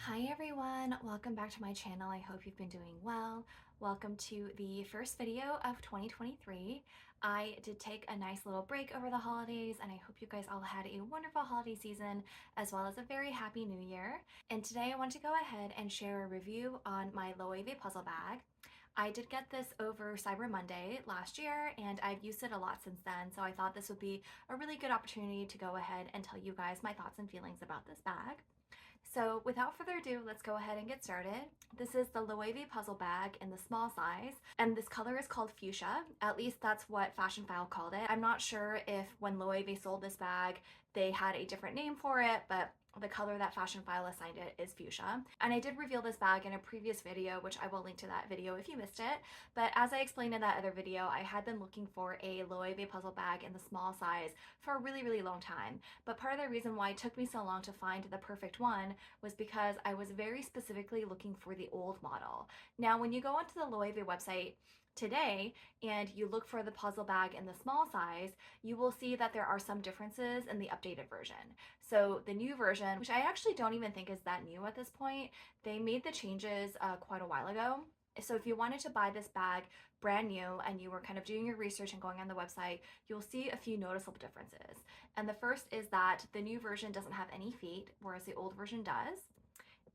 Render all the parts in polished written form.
Hi everyone, welcome back to my channel. I hope you've been doing well. Welcome to the first video of 2023. I did take a nice little break over the holidays and I hope you guys all had a wonderful holiday season as well as a very happy new year. And today I want to go ahead and share a review on my Loewe puzzle bag. I did get this over Cyber Monday last year and I've used it a lot since then, so I thought this would be a really good opportunity to go ahead and tell you guys my thoughts and feelings about this bag. So without further ado, let's go ahead and get started. This is the Loewe puzzle bag in the small size, and this color is called fuchsia. At least that's what Fashion File called it. I'm not sure if when Loewe sold this bag, they had a different name for it, but the color that Fashion File assigned it is fuchsia. And I did reveal this bag in a previous video, which I will link to that video if you missed it. But as I explained in that other video, I had been looking for a Loewe puzzle bag in the small size for a really long time. But part of the reason why it took me so long to find the perfect one was because I was very specifically looking for the old model. Now, when you go onto the Loewe website today and you look for the puzzle bag in the small size, you will see that there are some differences in the updated version. So the new version, which I actually don't even think is that new at this point, they made the changes quite a while ago. So if you wanted to buy this bag brand new and you were kind of doing your research and going on the website, you'll see a few noticeable differences. And the first is that the new version doesn't have any feet, whereas the old version does.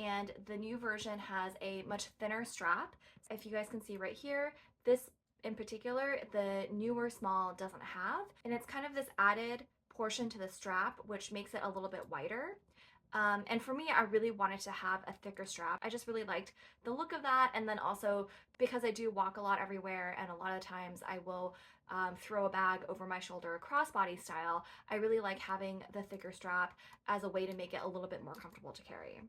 And the new version has a much thinner strap. If you guys can see right here, this in particular, the newer small doesn't have. And it's kind of this added portion to the strap, which makes it a little bit wider. And for me, I really wanted to have a thicker strap. I just really liked the look of that. And then also because I do walk a lot everywhere and a lot of times I will throw a bag over my shoulder crossbody style, I really like having the thicker strap as a way to make it a little bit more comfortable to carry.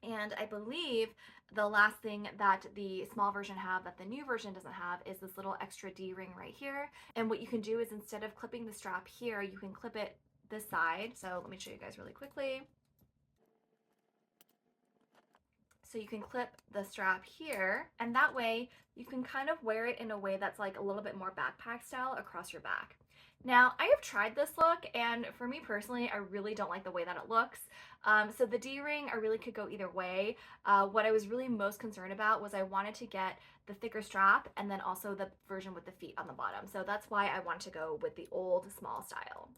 And I believe the last thing that the small version have that the new version doesn't have is this little extra D-ring right here. And what you can do is instead of clipping the strap here, you can clip it this side. So let me show you guys really quickly. So you can clip the strap here, and that way you can kind of wear it in a way that's like a little bit more backpack style across your back. Now, I have tried this look, and for me personally, I really don't like the way that it looks. So the D-ring, I really could go either way. What I was really most concerned about was I wanted to get the thicker strap and then also the version with the feet on the bottom. So that's why I wanted to go with the old small style.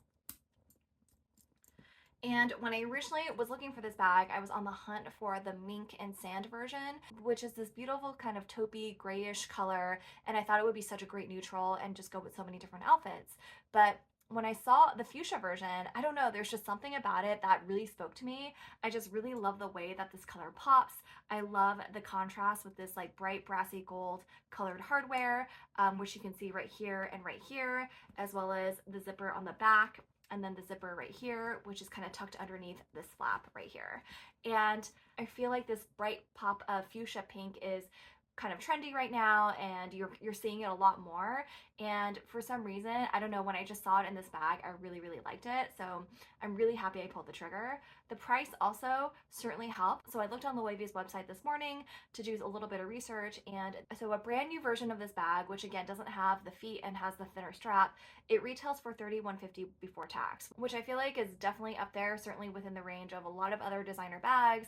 And when I originally was looking for this bag, I was on the hunt for the mink and sand version, which is this beautiful kind of taupey grayish color. And I thought it would be such a great neutral and just go with so many different outfits. But when I saw the fuchsia version, I don't know, there's just something about it that really spoke to me. I just really love the way that this color pops. I love the contrast with this like bright brassy gold colored hardware, which you can see right here and right here, as well as the zipper on the back. And then the zipper right here, which is kind of tucked underneath this flap right here. And I feel like this bright pop of fuchsia pink is kind of trendy right now, and you're seeing it a lot more. And for some reason, I don't know, when I just saw it in this bag, I really liked it. So I'm really happy I pulled the trigger. The price also certainly helped. So I looked on Loewe's website this morning to do a little bit of research, and so a brand new version of this bag, which again doesn't have the feet and has the thinner strap, it retails for $31.50 before tax, which I feel like is definitely up there, certainly within the range of a lot of other designer bags.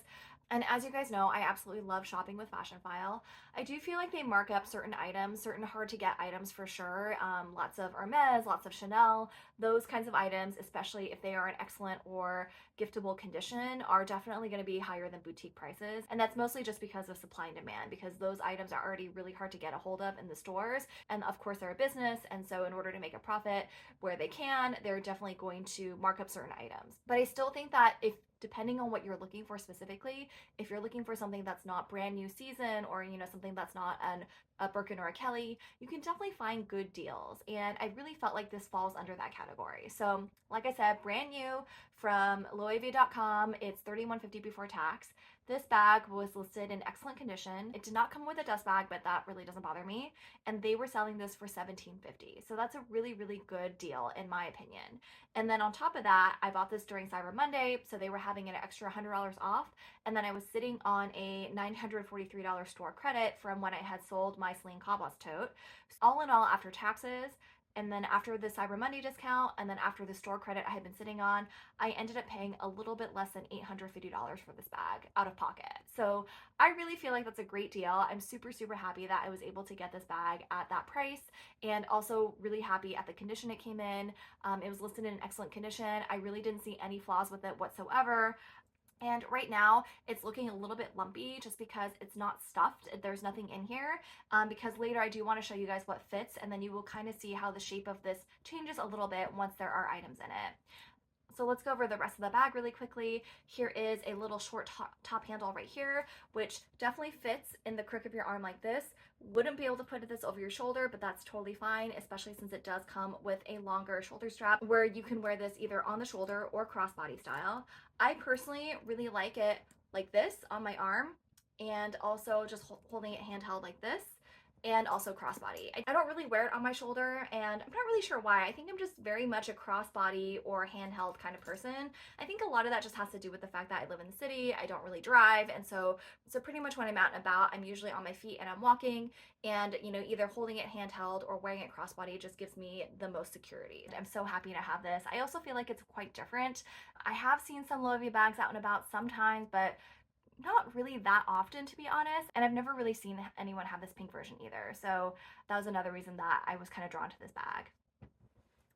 And as you guys know, I absolutely love shopping with Fashion File. I do feel like they mark up certain items, certain hard to get items for sure. Lots of Hermes, lots of Chanel, those kinds of items, especially if they are in excellent or giftable condition, are definitely going to be higher than boutique prices. And that's mostly just because of supply and demand, because those items are already really hard to get a hold of in the stores. And of course, they're a business. And so in order to make a profit where they can, they're definitely going to mark up certain items. But I still think that depending on what you're looking for specifically, if you're looking for something that's not brand new season, or something that's not a Birkin or a Kelly, you can definitely find good deals. And I really felt like this falls under that category. So like I said, brand new from Loewe.com, it's $31.50 before tax. This bag was listed in excellent condition. It did not come with a dust bag, but that really doesn't bother me. And they were selling this for $17.50. So that's a really good deal in my opinion. And then on top of that, I bought this during Cyber Monday, so they were having an extra $100 off. And then I was sitting on a $943 store credit from when I had sold my Celine Cabos tote. So all in all, after taxes, And then after the Cyber Monday discount, and then after the store credit I had been sitting on, I ended up paying a little bit less than $850 for this bag out of pocket. So I really feel like that's a great deal. I'm super, super happy that I was able to get this bag at that price, and also really happy at the condition it came in. It was listed in excellent condition. I really didn't see any flaws with it whatsoever. And right now it's looking a little bit lumpy just because it's not stuffed. There's nothing in here, because later I do want to show you guys what fits, and then you will kind of see how the shape of this changes a little bit once there are items in it. So let's go over the rest of the bag really quickly. Here is a little short top handle right here, which definitely fits in the crook of your arm like this. Wouldn't be able to put this over your shoulder, but that's totally fine, especially since it does come with a longer shoulder strap where you can wear this either on the shoulder or crossbody style. I personally really like it like this on my arm, and also just holding it handheld like this, and also crossbody. I don't really wear it on my shoulder, and I'm not really sure why. I think I'm just very much a crossbody or handheld kind of person. I think a lot of that just has to do with the fact that I live in the city, I don't really drive, and so pretty much when I'm out and about, I'm usually on my feet and I'm walking, and either holding it handheld or wearing it crossbody just gives me the most security. I'm so happy to have this. I also feel like it's quite different. I have seen some Loewe bags out and about sometimes, but not really that often, to be honest, and I've never really seen anyone have this pink version either, so that was another reason that I was kind of drawn to this bag.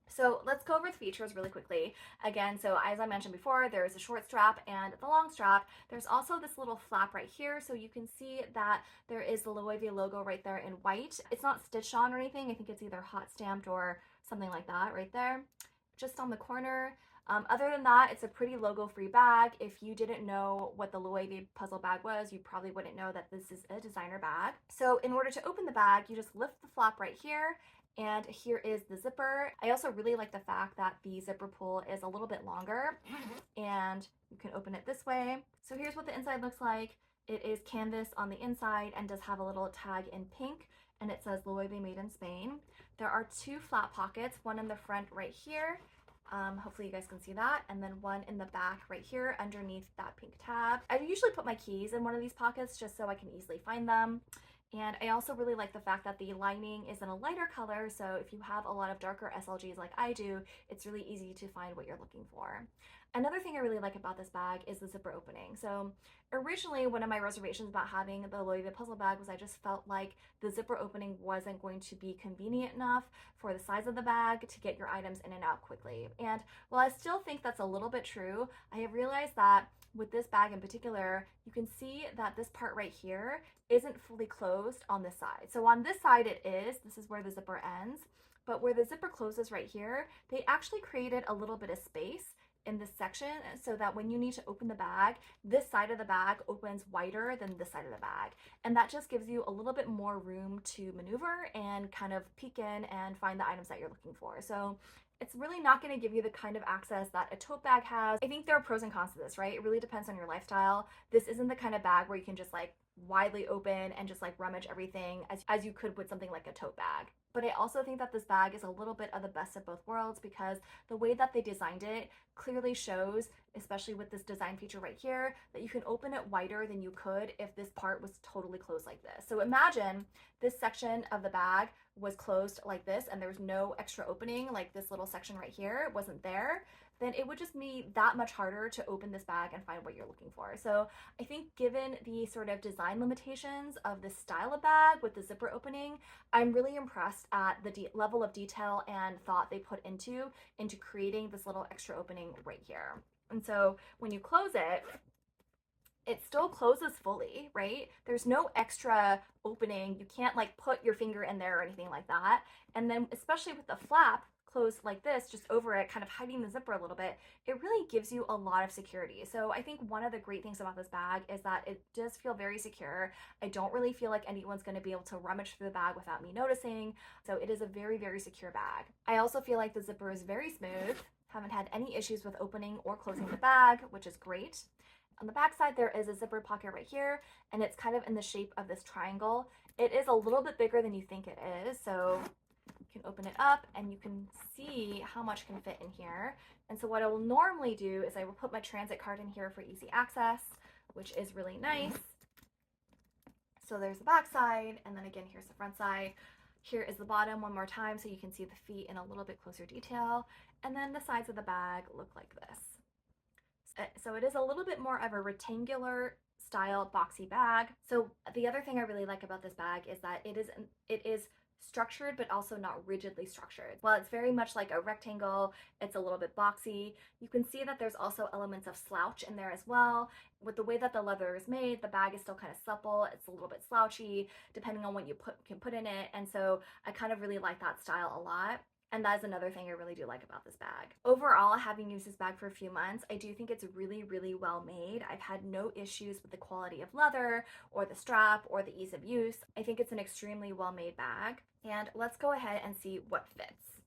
So let's go over the features really quickly. Again, so as I mentioned before, there is a short strap and the long strap. There's also this little flap right here, so you can see that there is the Loewe logo right there in white. It's not stitched on or anything. I think it's either hot stamped or something like that right there, just on the corner. Other than that, it's a pretty logo-free bag. If you didn't know what the Loewe puzzle bag was, you probably wouldn't know that this is a designer bag. So in order to open the bag, you just lift the flap right here, and here is the zipper. I also really like the fact that the zipper pull is a little bit longer, and you can open it this way. So here's what the inside looks like. It is canvas on the inside and does have a little tag in pink, and it says Loewe made in Spain. There are two flap pockets, one in the front right here. Hopefully you guys can see that, and then one in the back right here underneath that pink tab. I usually put my keys in one of these pockets just so I can easily find them. And I also really like the fact that the lining is in a lighter color, so if you have a lot of darker SLGs like I do, it's really easy to find what you're looking for. Another thing I really like about this bag is the zipper opening. So originally, one of my reservations about having the Loewe puzzle bag was I just felt like the zipper opening wasn't going to be convenient enough for the size of the bag to get your items in and out quickly. And while I still think that's a little bit true, I have realized that with this bag in particular, you can see that this part right here isn't fully closed on this side. So on this side it is, this is where the zipper ends, but where the zipper closes right here, they actually created a little bit of space in this section so that when you need to open the bag, this side of the bag opens wider than this side of the bag. And that just gives you a little bit more room to maneuver and kind of peek in and find the items that you're looking for. So it's really not going to give you the kind of access that a tote bag has. I think there are pros and cons to this, right? It really depends on your lifestyle. This isn't the kind of bag where you can just like widely open and just like rummage everything as you could with something like a tote bag. But I also think that this bag is a little bit of the best of both worlds because the way that they designed it clearly shows, especially with this design feature right here, that you can open it wider than you could if this part was totally closed like this. So imagine this section of the bag was closed like this and there's no extra opening, like this little section right here wasn't there, then it would just be that much harder to open this bag and find what you're looking for. So I think given the sort of design limitations of this style of bag with the zipper opening, I'm really impressed at the level of detail and thought they put into creating this little extra opening right here. And so when you close it, it still closes fully, right? There's no extra opening. You can't like put your finger in there or anything like that. And then especially with the flap closed like this, just over it, kind of hiding the zipper a little bit, it really gives you a lot of security. So I think one of the great things about this bag is that it does feel very secure. I don't really feel like anyone's going to be able to rummage through the bag without me noticing. So it is a very, very secure bag. I also feel like the zipper is very smooth. Haven't had any issues with opening or closing the bag, which is great. On the back side, there is a zipper pocket right here, and it's kind of in the shape of this triangle. It is a little bit bigger than you think it is, so you can open it up and you can see how much can fit in here. And so what I will normally do is I will put my transit card in here for easy access, which is really nice. So there's the back side, and then again, here's the front side. Here is the bottom one more time so you can see the feet in a little bit closer detail. And then the sides of the bag look like this. So it is a little bit more of a rectangular style boxy bag. So the other thing I really like about this bag is that it is structured but also not rigidly structured. While it's very much like a rectangle, it's a little bit boxy. You can see that there's also elements of slouch in there as well. With the way that the leather is made, the bag is still kind of supple. It's a little bit slouchy depending on what you can put in it. And so I kind of really like that style a lot. And that is another thing I really do like about this bag. Overall, having used this bag for a few months, I do think it's really, really well made. I've had no issues with the quality of leather or the strap or the ease of use. I think it's an extremely well made bag. And let's go ahead and see what fits.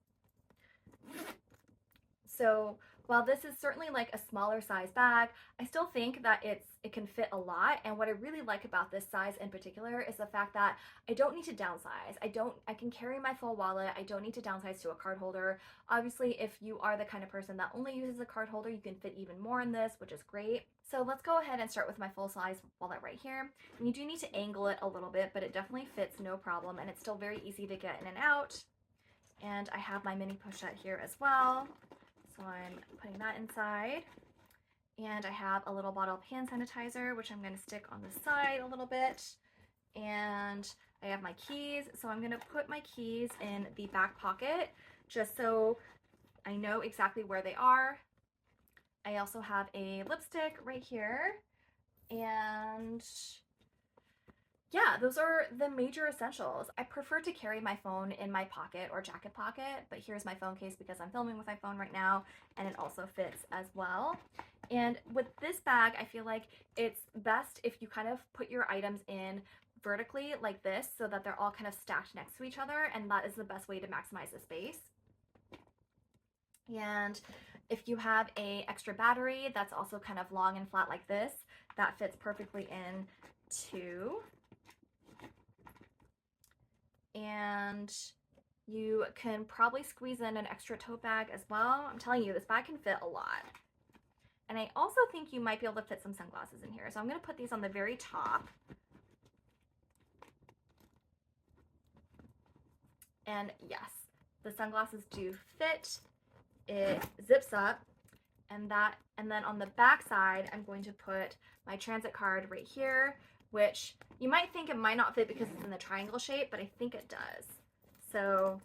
So while this is certainly like a smaller size bag, I still think that it can fit a lot. And what I really like about this size in particular is the fact that I don't need to downsize. I can carry my full wallet. I don't need to downsize to a card holder. Obviously, if you are the kind of person that only uses a card holder, you can fit even more in this, which is great. So let's go ahead and start with my full size wallet right here. And you do need to angle it a little bit, but it definitely fits no problem. And it's still very easy to get in and out. And I have my mini pochette here as well. So I'm putting that inside. And I have a little bottle of hand sanitizer, which I'm going to stick on the side a little bit. And I have my keys. So I'm going to put my keys in the back pocket just so I know exactly where they are. I also have a lipstick right here. And yeah, those are the major essentials. I prefer to carry my phone in my pocket or jacket pocket, but here's my phone case because I'm filming with my phone right now, and it also fits as well. And with this bag, I feel like it's best if you kind of put your items in vertically like this so that they're all kind of stacked next to each other, and that is the best way to maximize the space. And if you have an extra battery that's also kind of long and flat like this, that fits perfectly in too. And you can probably squeeze in an extra tote bag as well. I'm telling you, this bag can fit a lot. And I also think you might be able to fit some sunglasses in here. So I'm going to put these on the very top. And yes, the sunglasses do fit. It zips up. And then on the back side, I'm going to put my transit card right here, which you might think it might not fit because it's in the triangle shape, but I think it does. So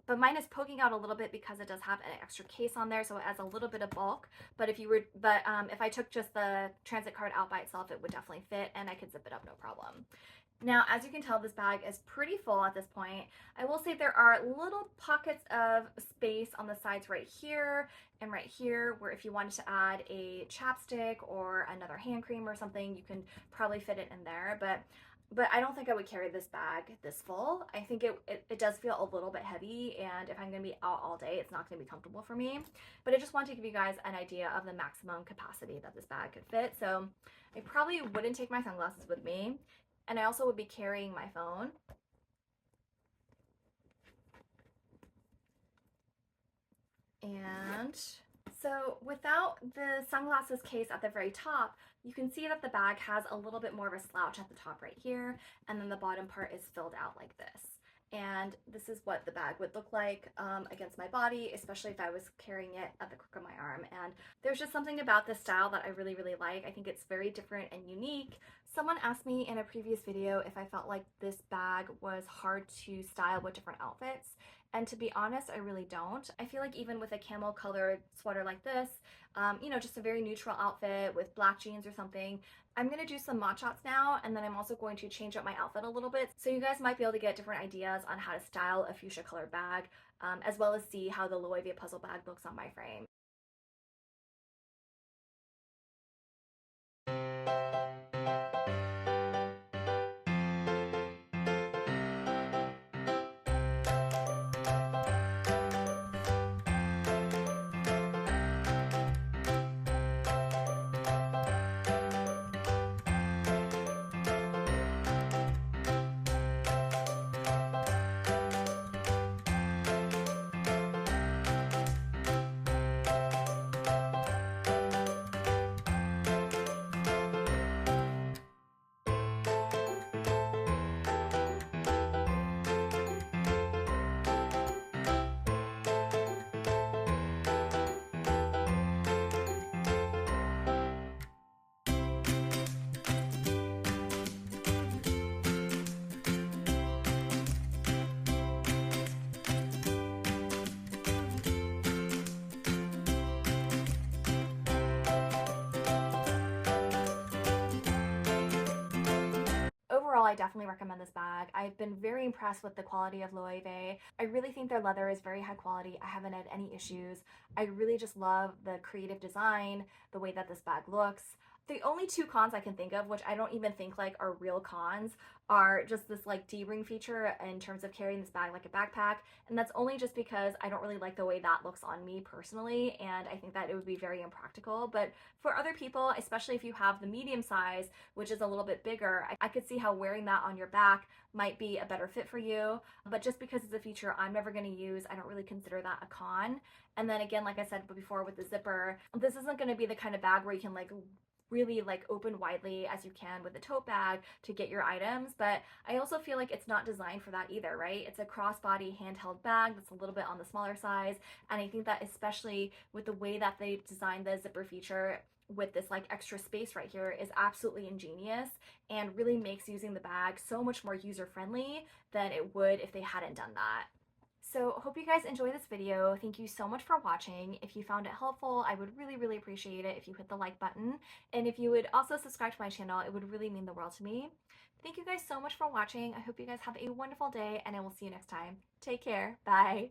but mine is poking out a little bit because it does have an extra case on there, so it adds a little bit of bulk. But if I took just the transit card out by itself, it would definitely fit, and I could zip it up no problem. Now, as you can tell, this bag is pretty full at this point. I will say there are little pockets of space on the sides right here and right here where if you wanted to add a chapstick or another hand cream or something, you can probably fit it in there. But I don't think I would carry this bag this full. I think it does feel a little bit heavy, and if I'm going to be out all day, it's not going to be comfortable for me. But I just want to give you guys an idea of the maximum capacity that this bag could fit. So I probably wouldn't take my sunglasses with me. And I also would be carrying my phone. And so without the sunglasses case at the very top, you can see that the bag has a little bit more of a slouch at the top right here, and then the bottom part is filled out like this. And this is what the bag would look like against my body, especially if I was carrying it at the crook of my arm. And there's just something about this style that I really, really like. I think it's very different and unique. Someone asked me in a previous video if I felt like this bag was hard to style with different outfits. And to be honest, I really don't. I feel like even with a camel colored sweater like this, you know, just a very neutral outfit with black jeans or something, I'm going to do some Modshots now, and then I'm also going to change up my outfit a little bit. So you guys might be able to get different ideas on how to style a fuchsia colored bag, as well as see how the Loewe puzzle bag looks on my frame. I definitely recommend this bag. I've been very impressed with the quality of Loewe. I really think their leather is very high quality. I haven't had any issues. I really just love the creative design, the way that this bag looks. The only two cons I can think of, which I don't even think like are real cons, are just this like D-ring feature in terms of carrying this bag like a backpack. And that's only just because I don't really like the way that looks on me personally, and I think that it would be very impractical. But for other people, especially if you have the medium size, which is a little bit bigger, I could see how wearing that on your back might be a better fit for you. But just because it's a feature I'm never going to use, I don't really consider that a con. And then again, like I said before with the zipper, this isn't going to be the kind of bag where you can like really like open widely as you can with a tote bag to get your items, but I also feel like it's not designed for that either, right? It's a crossbody handheld bag that's a little bit on the smaller size, and I think that especially with the way that they designed the zipper feature with this like extra space right here is absolutely ingenious and really makes using the bag so much more user friendly than it would if they hadn't done that. So hope you guys enjoy this video. Thank you so much for watching. If you found it helpful, I would really appreciate it if you hit the like button. And if you would also subscribe to my channel, it would really mean the world to me. Thank you guys so much for watching. I hope you guys have a wonderful day, and I will see you next time. Take care. Bye.